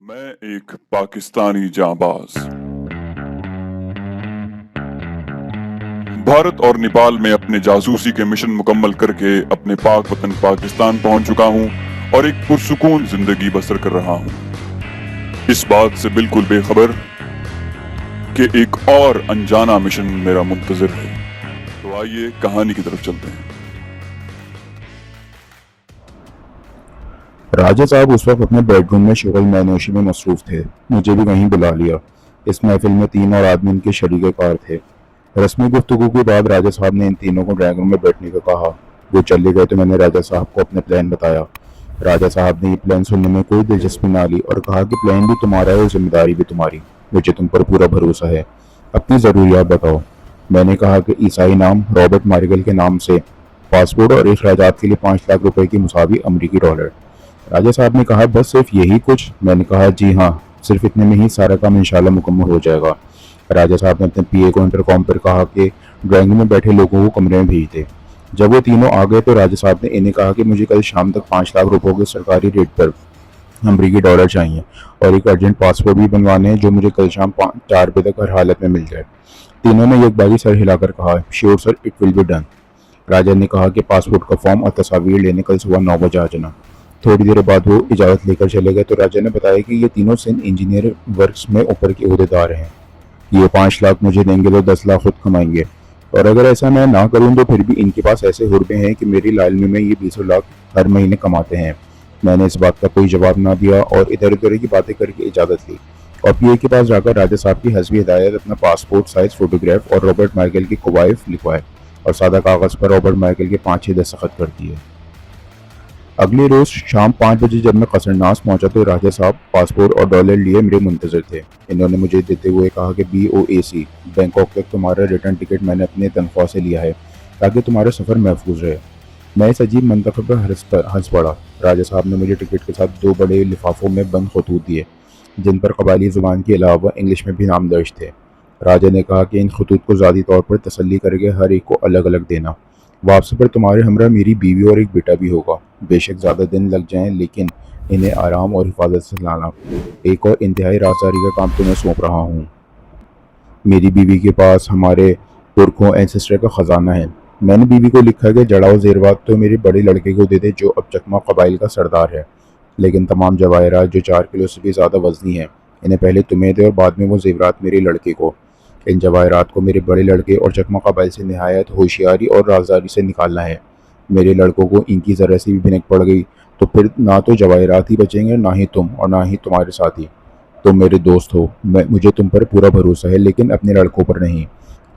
मैं एक पाकिस्तानी जांबाज भारत और नेपाल में अपने जासूसी के मिशन मुकम्मल करके अपने पाक वतन पाकिस्तान पहुंच चुका हूं और एक पुरसुकून जिंदगी बसर कर रहा हूं। इस बात से बिल्कुल बेखबर कि एक और अनजाना मिशन मेरा मुंतजर है। तो आइए कहानी की तरफ चलते हैं। राजा साहब उस वक्त अपने बेडरूम में शुगल मैनोशी में मसरूफ थे। मुझे भी वहीं बुला लिया। इस महफिल में 3 और आदमी उनके शरीके कार थे। रस्मी गुफ्तगू के बाद राजा साहब ने इन तीनों को ड्राइंग रूम में बैठने को कहा। वो चले गए तो मैंने राजा साहब को अपने प्लान बताया। राजा साहब ने ये प्लान सुनने में कोई दिलचस्पी ना ली और कहा कि प्लान भी तुम्हारा है और जिम्मेदारी भी तुम्हारी। मुझे तुम पर पूरा भरोसा है। अपनी ज़रूरियात बताओ। मैंने कहा कि ईसाई नाम रॉबर्ट मार्गल के नाम से पासपोर्ट और अखराजात के लिए 5 लाख रुपए की मुसावी अमरीकी डॉलर। राजा साहब ने कहा, बस सिर्फ यही कुछ? मैंने कहा, जी हाँ, सिर्फ इतने में ही सारा काम इंशाल्लाह मुकम्मल हो जाएगा। राजा साहब ने अपने पीए को इंटरकॉम पर कहा कि ड्राइंग रूम में बैठे लोगों को कमरे में भेज दे। जब वो तीनों आ गए तो राजा साहब ने इन्हें कहा कि मुझे कल शाम तक 5 लाख रुपयों के सरकारी रेट पर अमरीकी डॉलर चाहिए और एक अर्जेंट पासपोर्ट भी बनवाने हैं जो मुझे कल शाम 4 बजे तक हर हालत में मिल जाए। तीनों ने एक बारी सर हिलाकर कहा, sure sir, it will be done. राजा ने कहा कि पासपोर्ट का फॉर्म और तस्वीर लेने कल सुबह 9 बजे आ जाना। थोड़ी देर बाद वो इजाज़त लेकर चले गए तो राजा ने बताया कि ये तीनों सिंध इंजीनियर वर्क्स में ऊपर के ओहदेदार हैं। ये 5 लाख मुझे देंगे तो 10 लाख खुद कमाएंगे, और अगर ऐसा मैं ना करूं तो फिर भी इनके पास ऐसे हुर्बे हैं कि मेरी लालमी में ये 20 लाख हर महीने कमाते हैं। मैंने इस बात का कोई जवाब ना दिया और इधर उधर की बातें करके इजाज़त ली और पीए के पास जाकर राजा साहब की हस्बी हिदायत अपना पासपोर्ट साइज फोटोग्राफ और रॉबर्ट माइकल की कवायफ लिखवाए और सादा कागज़ पर रॉबर्ट माइकल के 5-6 दस्तखत कर दिए। अगले रोज शाम 5 बजे जब मैं कसरनास पहुंचा तो राजा साहब पासपोर्ट और डॉलर लिए मेरे मुंतजर थे। इन्होंने मुझे देते हुए कहा कि BOAC बैंकॉक तक तुम्हारा रिटर्न टिकट मैंने अपने तनख्वाह से लिया है ताकि तुम्हारा सफ़र महफूज रहे। मैं इस अजीब मंतखब पर हंस पड़ा। राजा साहब ने मुझे टिकट के साथ 2 बड़े लिफाफों में बंद खतूत दिए जिन पर कबायली ज़ुबान के अलावा इंग्लिश में भी नाम दर्ज थे। राजा ने कहा कि इन खतूत को ज़ाती तौर पर तसल्ली करके हर एक को अलग अलग देना। वापसी पर तुम्हारे हमरा मेरी बीवी और एक बेटा भी होगा। बेशक ज़्यादा दिन लग जाएं लेकिन इन्हें आराम और हिफाजत से लाना। एक और इंतहाई राजदारी का काम तुम्हें सौंप रहा हूँ। मेरी बीवी के पास हमारे पुरखों एंसेस्टर का ख़जाना है। मैंने बीवी को लिखा कि जड़ाओ ज़ेरवात तो मेरे बड़े लड़के को दे दे जो अब चकमा कबाइल का सरदार है, लेकिन तमाम जवाहरात जो 4 किलो से भी ज़्यादा वज़नी हैं इन्हें पहले तुम्हें दे और बाद में वो ज़ेवरात मेरे लड़के को। इन जवाहरात को मेरे बड़े लड़के और चकमा कबाइल से नहायत होशियारी और राजदारी से निकालना है। मेरे लड़कों को इनकी ज़रा सी भी भिनक पड़ गई तो फिर ना तो जवाहरात ही बचेंगे, ना ही तुम और ना ही तुम्हारे साथी। तुम मेरे दोस्त हो, मुझे तुम पर पूरा भरोसा है, लेकिन अपने लड़कों पर नहीं।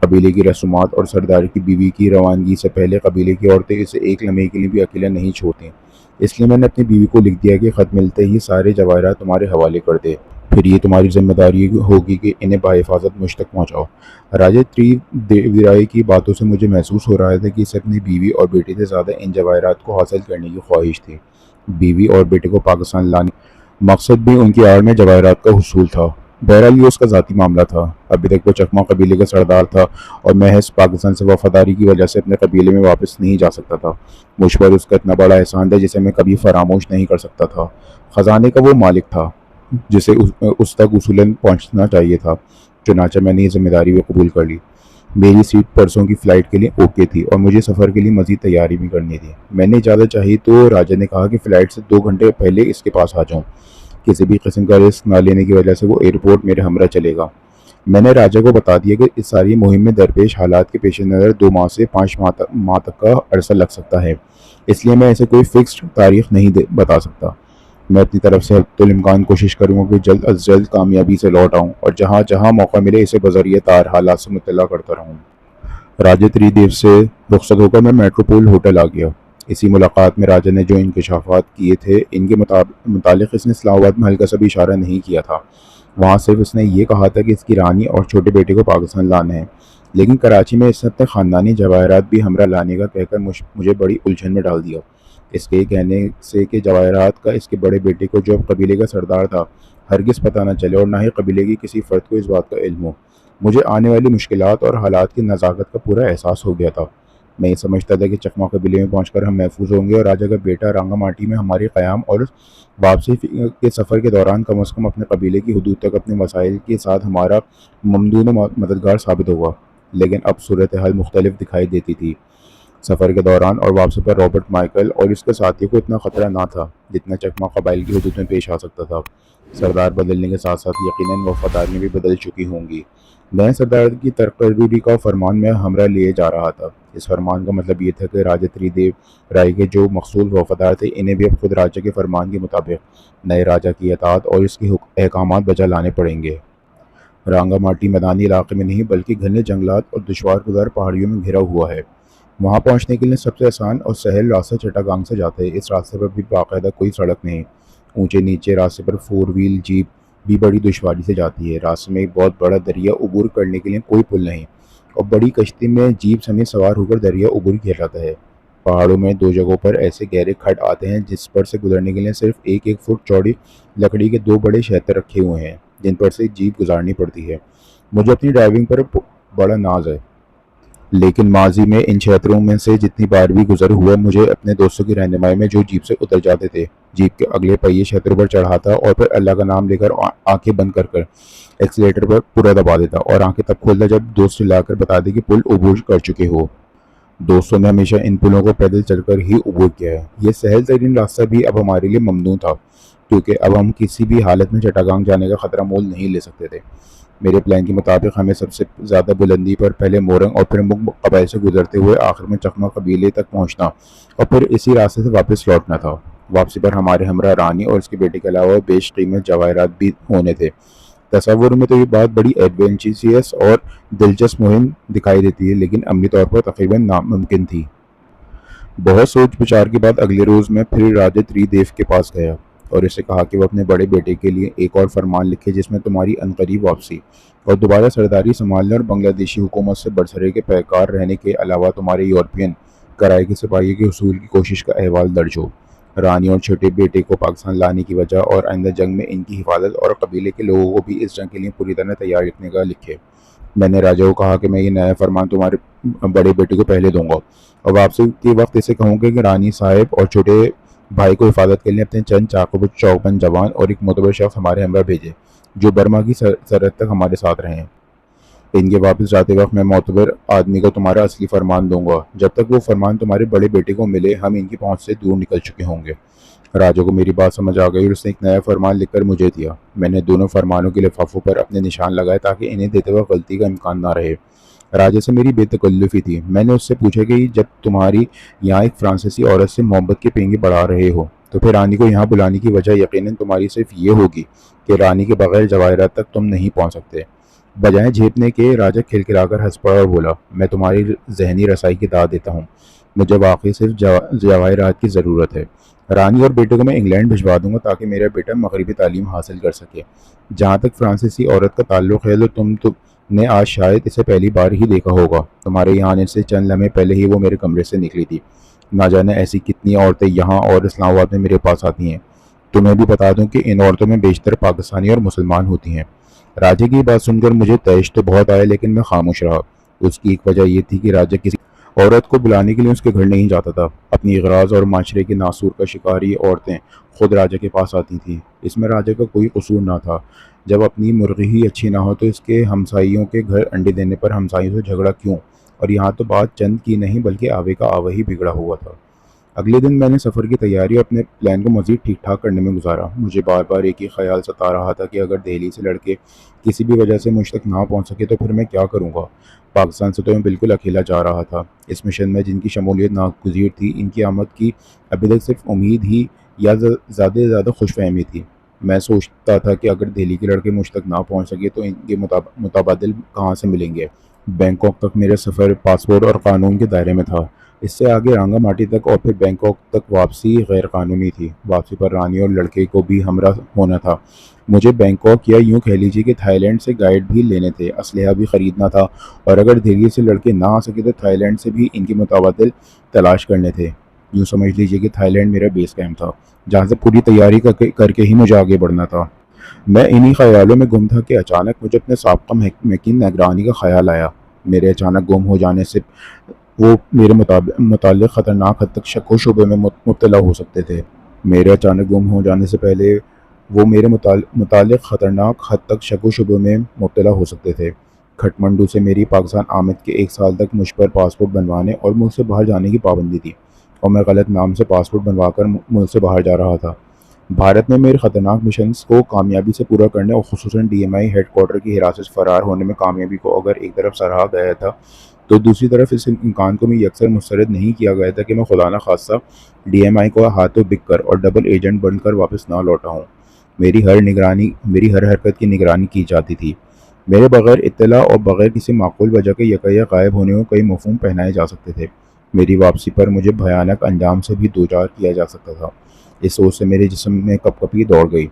कबीले की रसूमात और सरदार की बीवी की रवानगी से पहले कबीले की औरतें इसे एक लम्हे के लिए भी अकेला नहीं छोड़ती। इसलिए मैंने अपनी बीवी को लिख दिया कि ख़त मिलते ही सारे जवाहरात तुम्हारे हवाले कर दे। फिर ये तुम्हारी जिम्मेदारी होगी कि इन्हें बाहिफाजत मुझ तक पहुँचाओ। राजा त्रिदेविराय की बातों से मुझे महसूस हो रहा था कि इसे अपनी बीवी और बेटे से ज़्यादा इन जवाहरात को हासिल करने की ख्वाहिश थी। बीवी और बेटे को पाकिस्तान लाने मकसद भी उनकी आड़ में जवाहरात का हुसूल था। बहरहाल ये उसका ज़ाती मामला था। अभी तक वो चकमा कबीले का सरदार था और महज पाकिस्तान से वफादारी की वजह से अपने कबीले में वापस नहीं जा सकता था। मुझ पर उसका इतना बड़ा एहसान था जिसे मैं कभी फरामोश नहीं कर सकता था। ख़जाने का वो मालिक था जिसे उस तक उसूलन पहुंचना चाहिए था। चुनांचे मैंने ये जिम्मेदारी भी कबूल कर ली। मेरी सीट परसों की फ़्लाइट के लिए ओके थी और मुझे सफ़र के लिए मज़ीद तैयारी भी करनी थी। मैंने इजाज़त चाही तो राजा ने कहा कि फ़्लाइट से 2 घंटे पहले इसके पास आ जाऊँ। किसी भी किस्म का रिस्क ना लेने की वजह से वो एयरपोर्ट मेरे हमरा चलेगा। मैंने राजा को बता दिया कि इस सारी मुहिम में दरपेश हालात के पेश नज़र 2 माह से 5 माह तक का अरसा लग सकता है, इसलिए मैं ऐसे कोई फिक्स्ड तारीख नहीं बता सकता। मैं अपनी तरफ से हत्तुल इम्कान कोशिश करूँगा कि जल्द अज जल्द कामयाबी से लौट आऊँ और जहाँ जहाँ मौका मिले इसे बज़रिए तार हालात से मुत्तला करता रहूँ। राजा त्रिदेव से रुखसत होकर मैं मेट्रोपोल होटल आ गया। इसी मुलाकात में राजा ने जो इंकशाफात किए थे इनके मुतालिक इसने इस्लामाबाद में हल्का सा भी इशारा नहीं किया था। वहाँ सिर्फ इसने ये कहा था कि इसकी रानी और छोटे बेटे को पाकिस्तान लाना है, लेकिन कराची में इसने अपने ख़ानदानी जवाहरात भी हमरा लाने का कहकर मुझे बड़ी उलझन में डाल दिया। इसके कहने से कि जवाहरात का इसके बड़े बेटे को जो अब कबीले का सरदार था हरगिज़ पता न चले और ना ही कबीले की किसी फ़र्द को इस बात का इल्म हो। मुझे आने वाली मुश्किलात और हालात की नज़ाकत का पूरा एहसास हो गया था। मैं ये समझता था कि चकमा कबीले में पहुंचकर हम महफूज होंगे और राजा का बेटा रांगामाटी में हमारे क़याम और वापसी के सफ़र के दौरान कम अज़ कम अपने कबीले की हदूद तक अपने वसाइल के साथ हमारा ममदून मददगार साबित होगा। लेकिन अब सूरत हाल मुख्तलिफ दिखाई देती थी। सफ़र के दौरान और वापसी पर रॉबर्ट माइकल और इसके साथियों को इतना ख़तरा ना था जितना चकमा कबाइल की हदूद में पेश आ सकता था। सरदार बदलने के साथ साथ यकीनन वफादारियाँ भी बदल चुकी होंगी। नए सरदार की तरकदूरी का फरमान में हमरा लिए जा रहा था। इस फरमान का मतलब ये था कि राजा त्रिदेव राय के जो मखसूस वफादार थे, इन्हें भी अब खुद राजा के फरमान के मुताबिक नए राजा की अताअत और इसके अहकामात बजा लाने पड़ेंगे। रांगामाटी मैदानी इलाके में नहीं बल्कि घने जंगलात और दुशवार गुजार पहाड़ियों में घिरा हुआ है। वहाँ पहुँचने के लिए सबसे आसान और सहल रास्ता चट्टागांग से जाता है। इस रास्ते पर भी बाकायदा कोई सड़क नहीं। ऊंचे नीचे रास्ते पर 4 व्हील जीप भी बड़ी दुश्वारी से जाती है। रास्ते में एक बहुत बड़ा दरिया उबूर करने के लिए कोई पुल नहीं और बड़ी कश्ती में जीप समेत सवार होकर दरिया उबूर किया जाता है। पहाड़ों में 2 जगहों पर ऐसे गहरे खड्ड आते हैं जिस पर से गुजरने के लिए सिर्फ एक फुट चौड़ी लकड़ी के 2 बड़े क्षेत्र रखे हुए हैं जिन पर से जीप गुजारनी पड़ती है। मुझे अपनी ड्राइविंग पर बड़ा नाज है, लेकिन माजी में इन क्षेत्रों में से जितनी बार भी गुजर हुआ, मुझे अपने दोस्तों की रहनुमाई में जो जीप से उतर जाते थे, जीप के अगले पहिए क्षेत्रों पर चढ़ाता और फिर अल्लाह का नाम लेकर आंखें बंद कर एक्सीलेटर पर पूरा दबा देता और आंखें तब खोलता जब दोस्त चिल्लाकर बता दे कि पुल अबूर कर चुके हो। दोस्तों ने हमेशा इन पुलों को पैदल चलकर ही अबूर किया है। यह सहल तरीन रास्ता भी अब हमारे लिए ममनू था, क्योंकि अब हम किसी भी हालत में चट्टागांग जाने का खतरा मोल नहीं ले सकते थे। मेरे प्लान के मुताबिक हमें सबसे ज़्यादा बुलंदी पर पहले मोरंग और फिर मुग कबाइल से गुजरते हुए आखिर में चकमा कबीले तक पहुंचना और फिर इसी रास्ते से वापस लौटना था। वापसी पर हमारे हमरा रानी और उसके बेटे के अलावा बेशकीमत जवाहरात भी होने थे। तस्वुर में तो ये बात बड़ी एडवेंचरस और दिलचस्प मुहिम दिखाई देती है, लेकिन अमली तौर पर तकरीबन नामुमकिन थी। बहुत सोच विचार के बाद अगले रोज़ मैं फिर राजा त्रिदेव के पास गया और इससे कहा कि वो अपने बड़े बेटे के लिए एक और फरमान लिखे जिसमें तुम्हारी अनकरीब वापसी और दोबारा सरदारी संभालने और बांग्लादेशी हुकूमत से बरसरे के पैकार रहने के अलावा तुम्हारे यूरोपियन कराए के सिपाहियों के हसूल की कोशिश का अहवाल दर्ज हो। रानी और छोटे बेटे को पाकिस्तान लाने की वजह और आइंदा जंग में इनकी हिफाजत और कबीले के लोगों को भी इस जंग के लिए पूरी तरह तैयार रखने का लिखे। मैंने राजा को कहा कि मैं ये नया फरमान तुम्हारे बड़े बेटे को पहले दूंगा और वापसी के वक्त इसे कहूँगा कि रानी साहिब और छोटे भाई को हिफाजत के लिए अपने चंद चाकू चौबंद जवान और एक मोतबर शख्स हमारे हमरा भेजे जो बर्मा की सरहद तक हमारे साथ रहे। इनके वापस जाते वक्त मैं मोतबर आदमी को तुम्हारा असली फरमान दूंगा। जब तक वो फरमान तुम्हारे बड़े बेटे को मिले हम इनकी पहुंच से दूर निकल चुके होंगे। राजा को मेरी बात समझ आ गई और उसने एक नया फरमान लिखकर मुझे दिया। मैंने दोनों फरमानों के लिफाफों पर अपने निशान लगाए ताकि इन्हें देते वक्त गलती का इम्कान ना रहे। राजा से मेरी बेतकल्लुफ़ी थी। मैंने उससे पूछा कि जब तुम्हारी यहाँ एक फ्रांसीसी औरत से मोहब्बत के पेंगे बढ़ा रहे हो तो फिर रानी को यहाँ बुलाने की वजह यकीनन तुम्हारी सिर्फ ये होगी कि रानी के बगैर जवाहरात तक तुम नहीं पहुँच सकते। बजाय झेपने के राजा खिलखिलाकर हंस पड़ा और बोला, मैं तुम्हारी जहनी रसाई की दाद देता हूँ। मुझे वाकई सिर्फ जवाहरात की ज़रूरत है। रानी और बेटे को मैं इंग्लैंड भिजवा दूंगा ताकि मेरा बेटा मगरबी तालीम हासिल कर सके। जहाँ तक फ्रांसीसी औरत का ताल्लुक़ है तो तुमने आज शायद इसे पहली बार ही देखा होगा। तुम्हारे यहाँ आने से चंद लम्हे पहले ही वो मेरे कमरे से निकली थी। ना जाने ऐसी कितनी औरतें यहाँ और इस्लामाबाद में मेरे पास आती हैं। तुम्हें भी बता दूं कि इन औरतों में बेशतर पाकिस्तानी और मुसलमान होती हैं। राजा की बात सुनकर मुझे तैश तो बहुत आया, लेकिन मैं खामोश रहा। उसकी एक वजह यह थी कि राजा किसी औरत को बुलाने के लिए उसके घर नहीं जाता था। अपनी इगराज और माशरे के नासूर का शिकार ये औरतें खुद राजा के पास आती थीं। इसमें राजा का कोई कसूर ना था। जब अपनी मुर्गी ही अच्छी ना हो तो इसके हमसाइयों के घर अंडे देने पर हमसाइयों से झगड़ा क्यों। और यहाँ तो बात चंद की नहीं बल्कि आवे का आवा ही बिगड़ा हुआ था। अगले दिन मैंने सफ़र की तैयारी और अपने प्लान को मज़ीद ठीक ठाक करने में गुजारा। मुझे बार बार एक ही ख्याल सता रहा था कि अगर दिल्ली से लड़के किसी भी वजह से मुझ तक ना पहुँच सके तो फिर मैं क्या करूँगा। पाकिस्तान से तो मैं बिल्कुल अकेला जा रहा था। इस मिशन में जिनकी शमूलियत नागुज़ीर थी, इनकी आमद की अभी तक सिर्फ उम्मीद ही या ज़्यादा से ज़्यादा खुशफहमी थी। मैं सोचता था कि अगर दिल्ली के लड़के मुझ तक ना पहुँच सके तो इनके मुताबादिल कहाँ से मिलेंगे। बैंकॉक तक मेरा सफ़र पासपोर्ट और कानून के दायरे में था। इससे आगे रांगामाटी तक और फिर बैंकॉक तक वापसी गैर कानूनी थी। वापसी पर रानी और लड़के को भी हमरा होना था। मुझे बैंकॉक या यूँ कह लीजिए कि थाईलैंड से गाइड भी लेने थे, असलहा भी ख़रीदना था और अगर दिल्ली से लड़के ना आ सके तो थाईलैंड से भी इनके मुताबिल तलाश करने थे। यूँ समझ लीजिए कि थाईलैंड मेरा बेस कैंप था, जहाँ से पूरी तैयारी करके ही मुझे आगे बढ़ना था। मैं इन्हीं ख्यालों में गुम था कि अचानक मुझे अपने साबका मकीन निगरानी का ख्याल आया। मेरे अचानक गुम हो जाने से वो मेरे मुतालिक ख़तरनाक हद तक शक व शुबे में मुब्तला हो सकते थे। मेरे अचानक गुम हो जाने से पहले वो मेरे मुतालिक ख़तरनाक हद तक शक व शुबे में मुब्तला हो सकते थे। खटमंडू से मेरी पाकिस्तान आमद के 1 साल तक मुझ पर पासपोर्ट बनवाने और मुल्क से बाहर जाने की पाबंदी थी और मैं गलत नाम से पासपोर्ट बनवाकर मुल्क से बाहर जा रहा था। भारत में मेरे ख़तरनाक मिशंस को कामयाबी से पूरा करने और ख़ुसूसन DMI हेडक्वार्टर की हिरासत से फ़रार होने में कामयाबी को अगर एक तरफ सराहा गया था, तो दूसरी तरफ इस इम्कान को भी यकसर मुस्तरद नहीं किया गया था कि मैं खुदा न खास्ता DMI को हाथों बिक कर और डबल एजेंट बनकर वापस ना लौटा हूँ। मेरी हर हरकत की निगरानी की जाती थी। मेरे बगैर इत्तला और बगैर किसी माकूल वजह के यकैक गायब होने को कई मफ़हूम पहनाए जा सकते थे। मेरी वापसी पर मुझे भयानक अंजाम से भी दो चार किया जा सकता था। इस सोच से मेरे जिस्म में कपकपी दौड़ गई।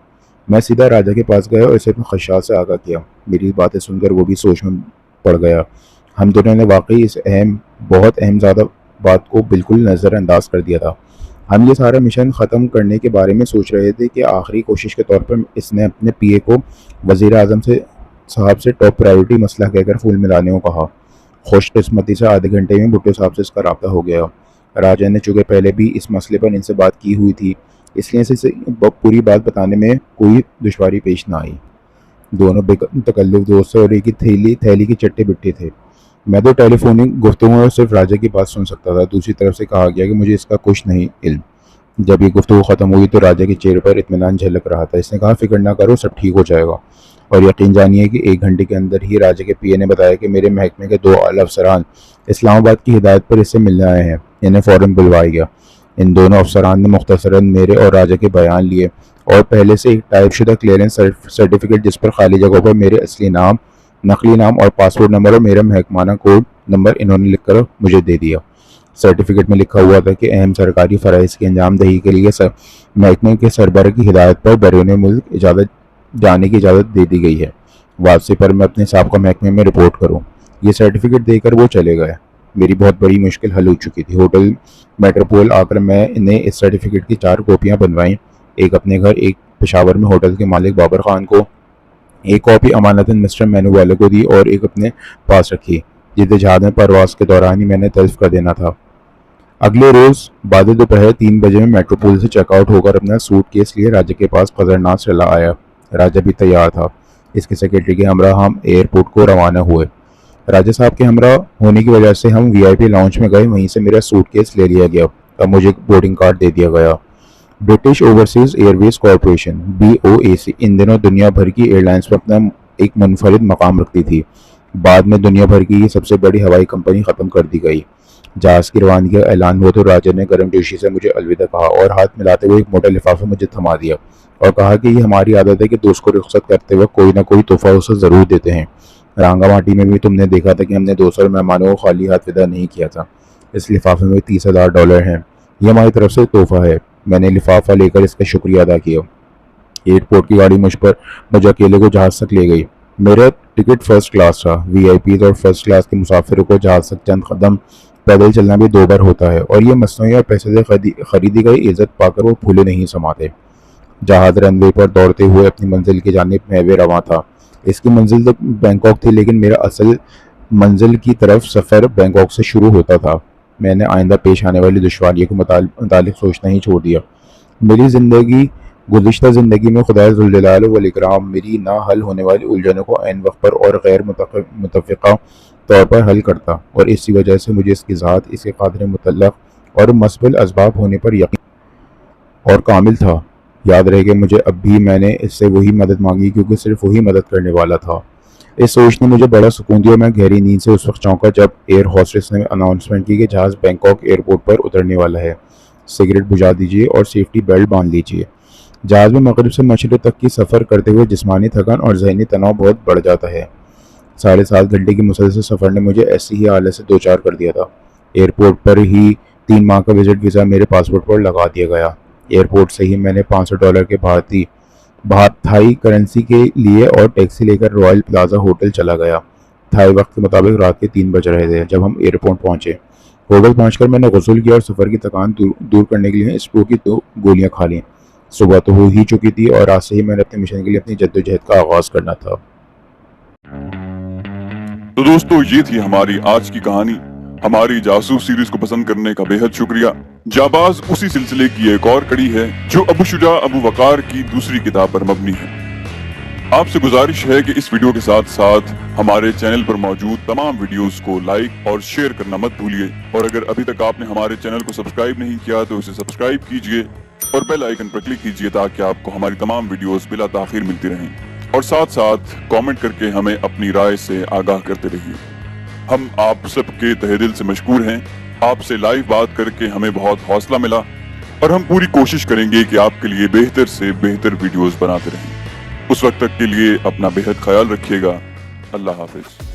मैं सीधा राजा के पास गया और इसे अपने खदशात से आगाह किया। मेरी बातें सुनकर वो भी सोच में पड़ गया। हम दोनों ने वाकई इस बहुत अहम ज़्यादा बात को बिल्कुल नज़रअंदाज कर दिया था। हम ये सारा मिशन ख़त्म करने के बारे में सोच रहे थे कि आखिरी कोशिश के तौर पर इसने अपने PA को वज़ीर आज़म साहब से टॉप प्रायोरिटी मसला कहकर फूल मिलाने को कहा। खुशकिस्मती से आधे घंटे में भुट्टो साहब से इसका रब्ता हो गया। राजा ने चूँकि पहले भी इस मसले पर इनसे बात की हुई थी, इसलिए इसे पूरी बात बताने में कोई दुश्वारी पेश ना आई। दोनों बेतकल्लुफ़ दोस्त थे और एक ही थैली के चट्टे बिट्टे थे। मैं तो टेलीफोनिक गुफ्तगू और सिर्फ राजा की बात सुन सकता था। दूसरी तरफ से कहा गया कि मुझे इसका कुछ नहीं इल्म। जब ये गुफ्तगू ख़त्म हुई तो राजा के चेहरे पर इत्मीनान झलक रहा था। इसने कहा, फिक्र ना करो, सब ठीक हो जाएगा। और यकीन जानिए कि 1 घंटे के अंदर ही राजा के PA ने बताया कि मेरे महकमे के 2 आला अफसरान इस्लामाबाद की हिदायत पर इससे मिलने आए हैं। इन्हें फ़ौरन बुलवाया गया। इन दोनों अफसरान ने मुख्तसरन मेरे और राजा के बयान लिए और पहले से एक टाइपशुदा क्लियरेंस सर्टिफिकेट, जिस पर खाली जगहों पर मेरे असली नाम, नकली नाम और पासपोर्ट नंबर और मेरा महकमाना कोड नंबर इन्होंने लिखकर मुझे दे दिया। सर्टिफिकेट में लिखा हुआ था कि अहम सरकारी फ़राइज़ की अंजामदही के लिए महकमे के सरबराह की हिदायत पर बैरून मुल्क जाने की इजाज़त दे दी गई है। वापसी पर मैं अपने साहब को महकमे में रिपोर्ट करूँ। ये सर्टिफिकेट देकर वो चले गए। मेरी बहुत बड़ी मुश्किल हल हो चुकी थी। होटल मेट्रोपोल आकर मैं इन्हें इस सर्टिफिकेट की 4 कॉपियाँ बनवाईं। एक अपने घर, एक पेशावर में होटल के मालिक बाबर खान को, एक कॉपी अमानतन मिस्टर मेनू वाले को दी और एक अपने पास रखी, जिसे जहाज में परवास के दौरान ही मैंने तल्फ कर देना था। अगले रोज़ बाद दोपहर 3 बजे में मेट्रोपोल से चेकआउट होकर अपना सूटकेस लिए राजा के पास खजरनाक चला आया। राजा भी तैयार था। इसके सेक्रेटरी के हमरा हम एयरपोर्ट को रवाना हुए। राजा साहब के हमरा होने की वजह से हम VIP लाउंज में गए। वहीं से मेरा सूटकेस ले लिया गया। तब मुझे बोर्डिंग कार्ड दे दिया गया। British overseas Airways corporation BOAC इन दिनों दुनिया भर की एयरलाइंस पर अपना एक मुनफरिद मकाम रखती थी। बाद में दुनिया भर की सबसे बड़ी हवाई कंपनी ख़त्म कर दी गई। जहाज़ की रवानगी का ऐलान हुआ तो राजा ने गर्मजोशी से मुझे अलविदा कहा और हाथ मिलाते हुए एक मोटा लिफाफा मुझे थमा दिया और कहा कि ये हमारी आदत है कि दोस्त को रुखसत करते वक्त कोई ना कोई तोहफा उसे ज़रूर देते हैं। रांगामाटी में भी तुमने देखा था कि हमने दोस्त और मेहमानों को खाली हाथ विदा नहीं किया था। इस लिफाफे में $30,000 हैं। ये हमारी तरफ से तोहफा है। मैंने लिफाफा लेकर इसका शुक्रिया अदा किया। एयरपोर्ट की गाड़ी मुझे अकेले को जहाज़ तक ले गई। मेरा टिकट फर्स्ट क्लास था। VIPs और फर्स्ट क्लास के मुसाफिरों को जहाज़ तक चंद कदम पैदल चलना भी 2 बार होता है और ये मसनूई और पैसे से खरीदी गई इज्जत पाकर वो फूले नहीं समाते। जहाज़ रनवे पर दौड़ते हुए अपनी मंजिल की जानिब महवे रवां था। इसकी मंजिल तो बैंकॉक थी, लेकिन मेरा असल मंजिल की तरफ सफ़र बैंकॉक से शुरू होता था। मैंने आइंदा पेश आने वाली दुश्वारियों के मुतालिक सोचना ही छोड़ दिया। मेरी गुज़िश्ता ज़िंदगी में खुदा ज़ुल जलाल वल इकराम मेरी ना हल होने वाली उलझनों को ऐन वक्त पर और गैर मुतफ़िक़ा तौर पर हल करता और इसी वजह से मुझे इसकी ज़ात, इसके क़ादिर मुतल्लक़ और मस्बल असबाब होने पर यकीन और कामिल था। याद रहे कि मुझे अब भी मैंने इससे वही मदद मांगी क्योंकि सिर्फ वही मदद करने वाला था। इस सोच ने मुझे बड़ा सुकून दिया। मैं गहरी नींद से उस वक्त चौंका जब एयर होस्टेस ने अनाउंसमेंट की कि जहाज़ बैंकॉक एयरपोर्ट पर उतरने वाला है। सिगरेट बुझा दीजिए और सेफ्टी बेल्ट बांध लीजिए। जहाज़ में मगरिब से मशरिक़ तक की सफ़र करते हुए जिस्मानी थकान और ज़हनी तनाव बहुत बढ़ जाता है। 7.5 घंटे की मुसलसल सफ़र ने मुझे ऐसी ही हालत से दो चार कर दिया था। एयरपोर्ट पर ही 3 माह का विजिट वीज़ा मेरे पासपोर्ट पर लगा दिया गया। एयरपोर्ट से ही मैंने $500 के थाई करेंसी के लिए और टैक्सी लेकर रॉयल प्लाजा होटल चला गया। थाई वक्त के मुताबिक रात के 3 बज रहे थे जब हम एयरपोर्ट पहुंचे। होटल पहुंचकर मैंने गुस्ल किया और सफ़र की थकान दूर करने के लिए स्प्रो की 2 गोलियां खा लीं। सुबह तो हो ही चुकी थी और आज से ही मैंने अपने मिशन के लिए अपनी जद्दोजहद का आगाज़ करना था। तो दोस्तों, ये थी हमारी आज की कहानी। हमारी जासूस सीरीज को पसंद करने का बेहद शुक्रिया। जाबाज उसी सिलसिले की एक और कड़ी है जो अबू शुजा अबू वकार की दूसरी किताब पर मबनी है। आपसे गुजारिश है कि इस वीडियो के साथ साथ हमारे चैनल पर मौजूद तमाम वीडियोस को लाइक और शेयर करना मत भूलिए, और अगर अभी तक आपने हमारे चैनल को सब्सक्राइब नहीं किया तो इसे सब्सक्राइब कीजिए और बेल आइकन पर क्लिक कीजिए ताकि आपको हमारी तमाम वीडियोस बिला ताखीर मिलती रहें। और साथ साथ कमेंट करके हमें अपनी राय से आगाह करते रहिए। हम आप सबके तहे दिल से मशकूर हैं। आपसे लाइव बात करके हमें बहुत हौसला मिला और हम पूरी कोशिश करेंगे कि आपके लिए बेहतर से बेहतर वीडियोस बनाते रहें। उस वक्त तक के लिए अपना बेहद ख्याल रखिएगा। अल्लाह हाफिज।